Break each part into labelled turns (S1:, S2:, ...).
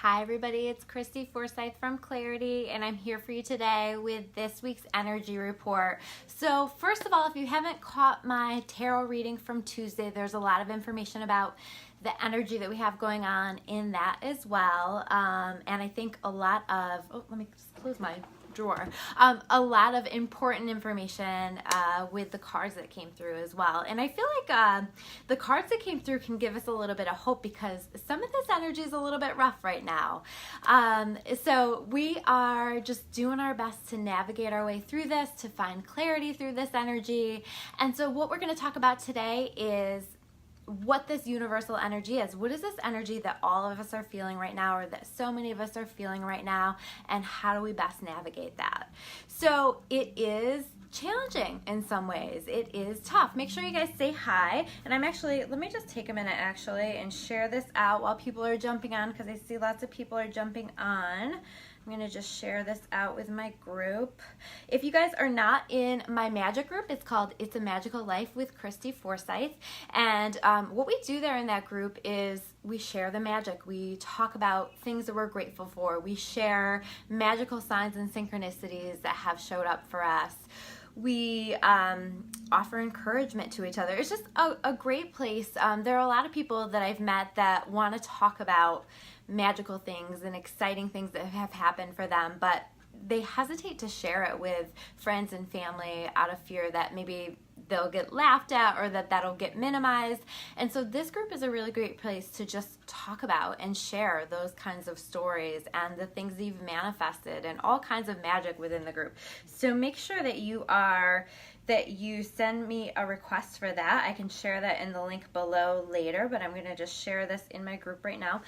S1: Hi everybody, it's Christy Forsyth from Clarity, and I'm here for you today with this week's energy report. So first of all, if you haven't caught my tarot reading from Tuesday, there's a lot of information about the energy that we have going on in that as well. And I think a lot of, let me just close my drawer. A lot of important information with the cards that came through as well. And I feel like the cards that came through can give us a little bit of hope because some of this energy is a little bit rough right now. So we are just doing our best to navigate our way through this, to find clarity through this energy. And so what we're going to talk about today is what this universal energy is. What is this energy that all of us are feeling right now, or that so many of us are feeling right now, and how do we best navigate that? So it is challenging in some ways. It is tough. Make sure you guys say hi. And I'm actually, let me just take a minute actually and share this out while people are jumping on, because I see lots of people are jumping on. I'm going to just share this out with my group. If you guys are not in my magic group, it's called It's a Magical Life with Christy Forsyth. And what we do there in that group is we share the magic. We talk about things that we're grateful for. We share magical signs and synchronicities that have showed up for us. We offer encouragement to each other. It's just a great place. There are a lot of people that I've met that want to talk about magical things and exciting things that have happened for them, but they hesitate to share it with friends and family out of fear that maybe they'll get laughed at or that that'll get minimized. And so this group is a really great place to just talk about and share those kinds of stories and the things that you've manifested and all kinds of magic within the group. So make sure that you send me a request for that. I can share that in the link below later, but I'm going to just share this in my group right now.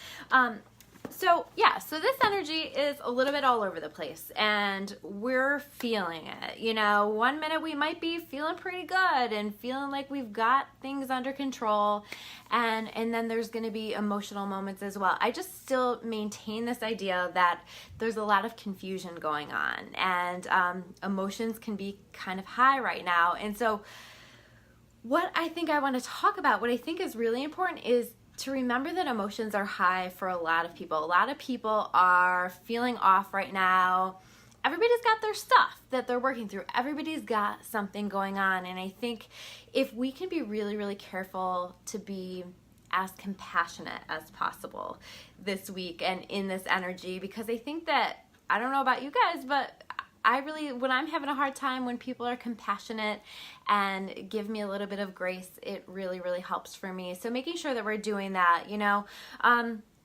S1: So this energy is a little bit all over the place, and we're feeling it. You know, one minute we might be feeling pretty good and feeling like we've got things under control, and then there's going to be emotional moments as well. I just still maintain this idea that there's a lot of confusion going on, and emotions can be kind of high right now. And so what I think I want to talk about, what I think is really important, is to remember that emotions are high for a lot of people. A lot of people are feeling off right now. Everybody's got their stuff that they're working through. Everybody's got something going on. And I think if we can be really, really careful to be as compassionate as possible this week and in this energy, because I think that, I don't know about you guys, but when I'm having a hard time, when people are compassionate and give me a little bit of grace, it really, really helps for me. So making sure that we're doing that,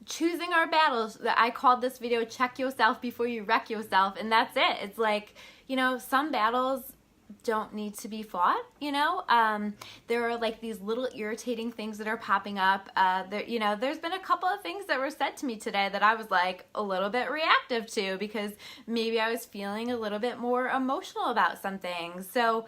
S1: choosing our battles. I called this video, Check Yourself Before You Wreck Yourself, and that's it. It's like, some battles don't need to be fought. There are like these little irritating things that are popping up. There's been a couple of things that were said to me today that I was like a little bit reactive to, because maybe I was feeling a little bit more emotional about something. So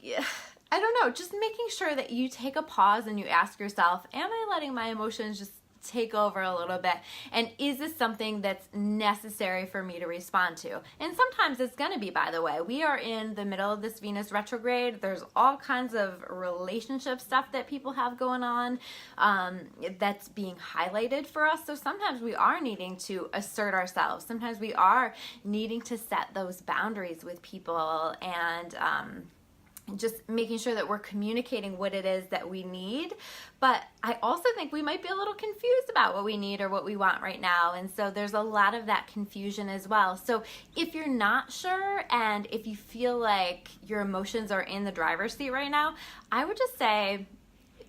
S1: yeah, I don't know, just making sure that you take a pause and you ask yourself, am I letting my emotions just take over a little bit, and is this something that's necessary for me to respond to? And sometimes it's going to be, by the way. We are in the middle of this Venus retrograde. There's all kinds of relationship stuff that people have going on that's being highlighted for us. So sometimes we are needing to assert ourselves. Sometimes we are needing to set those boundaries with people, and just making sure that we're communicating what it is that we need. But I also think we might be a little confused about what we need or what we want right now. And so there's a lot of that confusion as well. So if you're not sure, and if you feel like your emotions are in the driver's seat right now, I would just say,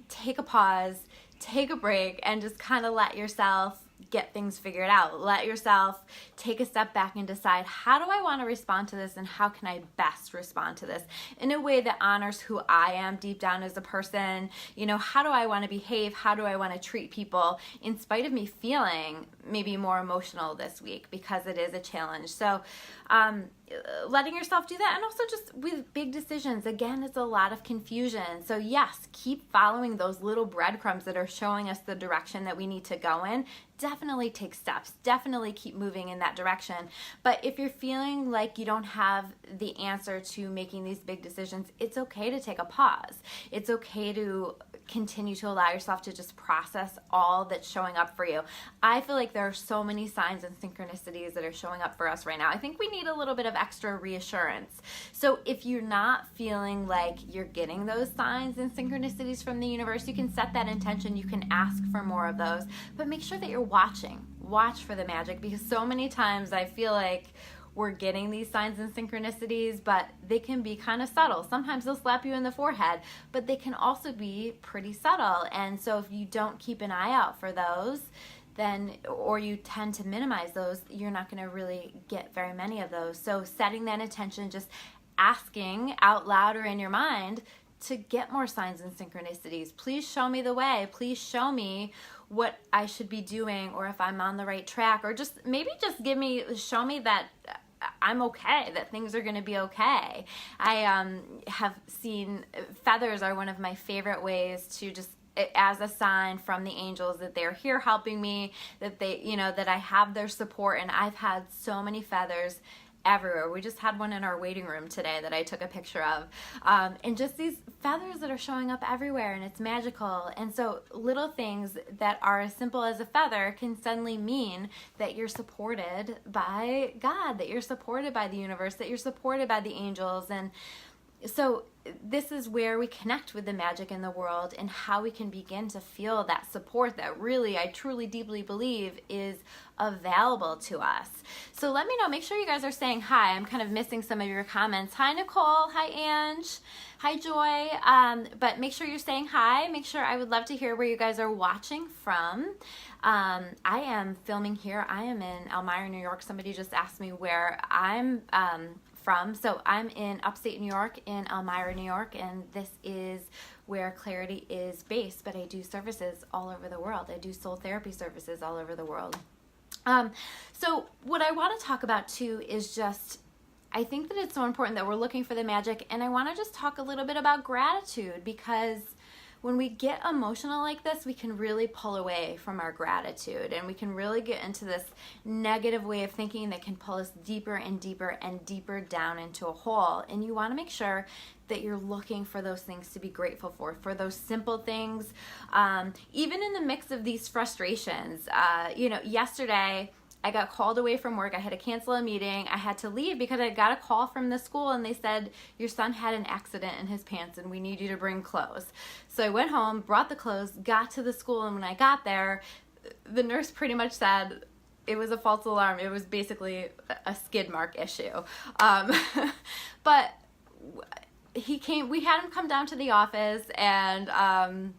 S1: take a pause, take a break, and just kind of let yourself get things figured out. Let yourself take a step back and decide, how do I want to respond to this, and how can I best respond to this in a way that honors who I am deep down as a person? How do I want to behave? How do I want to treat people in spite of me feeling maybe more emotional this week, because it is a challenge. So letting yourself do that. And also just with big decisions, again, it's a lot of confusion. So yes, keep following those little breadcrumbs that are showing us the direction that we need to go in. Definitely take steps. Definitely keep moving in that direction. But if you're feeling like you don't have the answer to making these big decisions, it's okay to take a pause. It's okay to continue to allow yourself to just process all that's showing up for you. I feel like there are so many signs and synchronicities that are showing up for us right now. I think we need a little bit of extra reassurance. So if you're not feeling like you're getting those signs and synchronicities from the universe, you can set that intention. You can ask for more of those, but make sure that you're watching. Watch for the magic, because so many times I feel like we're getting these signs and synchronicities, but they can be kind of subtle. Sometimes they'll slap you in the forehead, but they can also be pretty subtle. And so if you don't keep an eye out for those, then, or you tend to minimize those, you're not going to really get very many of those. So setting that intention, just asking out loud or in your mind to get more signs and synchronicities. Please show me the way. Please show me what I should be doing, or if I'm on the right track, or just maybe just show me that I'm okay, that things are going to be okay. I have seen feathers are one of my favorite ways to just, as a sign from the angels that they're here helping me, that they, that I have their support. And I've had so many feathers everywhere. We just had one in our waiting room today that I took a picture of, and just these feathers that are showing up everywhere, and it's magical. And so little things that are as simple as a feather can suddenly mean that you're supported by God, that you're supported by the universe, that you're supported by the angels. And so this is where we connect with the magic in the world, and how we can begin to feel that support that really, I truly, deeply believe is available to us. So let me know. Make sure you guys are saying hi. I'm kind of missing some of your comments. Hi, Nicole. Hi, Ange. Hi, Joy. But make sure you're saying hi. Make sure, I would love to hear where you guys are watching from. I am filming here. I am in Elmira, New York. Somebody just asked me where I'm from. So I'm in upstate New York, in Elmira, New York, and this is where Clarity is based, but I do services all over the world. I do soul therapy services all over the world. So what I want to talk about too is just, I think that it's so important that we're looking for the magic, and I want to just talk a little bit about gratitude, because when we get emotional like this, we can really pull away from our gratitude, and we can really get into this negative way of thinking that can pull us deeper and deeper and deeper down into a hole. And you want to make sure that you're looking for those things to be grateful for those simple things. Even in the mix of these frustrations, yesterday, I got called away from work. I had to cancel a meeting. I had to leave because I got a call from the school, and they said, your son had an accident in his pants and we need you to bring clothes. So I went home, brought the clothes, got to the school, and when I got there, the nurse pretty much said it was a false alarm. It was basically a skid mark issue. But we had him come down to the office, and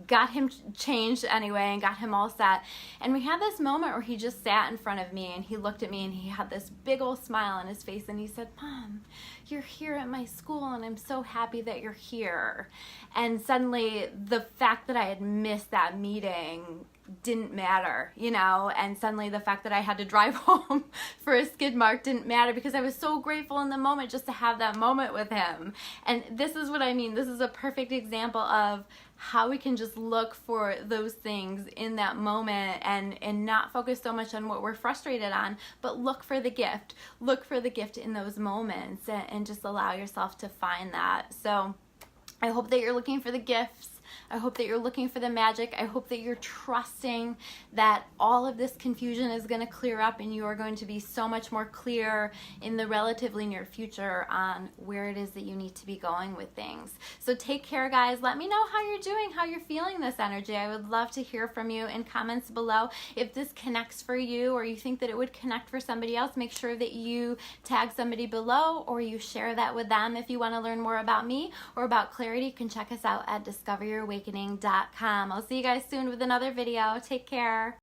S1: got him changed anyway and got him all set. And we had this moment where he just sat in front of me, and he looked at me, and he had this big old smile on his face, and he said, Mom, you're here at my school, and I'm so happy that you're here. And suddenly the fact that I had missed that meeting didn't matter, and suddenly the fact that I had to drive home for a skid mark didn't matter, because I was so grateful in the moment just to have that moment with him. And this is what I mean. This is a perfect example of how we can just look for those things in that moment, and not focus so much on what we're frustrated on, but look for the gift. Look for the gift in those moments, and just allow yourself to find that. So I hope that you're looking for the gifts. I hope that you're looking for the magic. I hope that you're trusting that all of this confusion is going to clear up, and you are going to be so much more clear in the relatively near future on where it is that you need to be going with things. So take care, guys. Let me know how you're doing, how you're feeling this energy. I would love to hear from you in comments below. If this connects for you, or you think that it would connect for somebody else, make sure that you tag somebody below, or you share that with them. If you want to learn more about me or about Clarity, you can check us out at discoveryyourawakening.com. I'll see you guys soon with another video. Take care.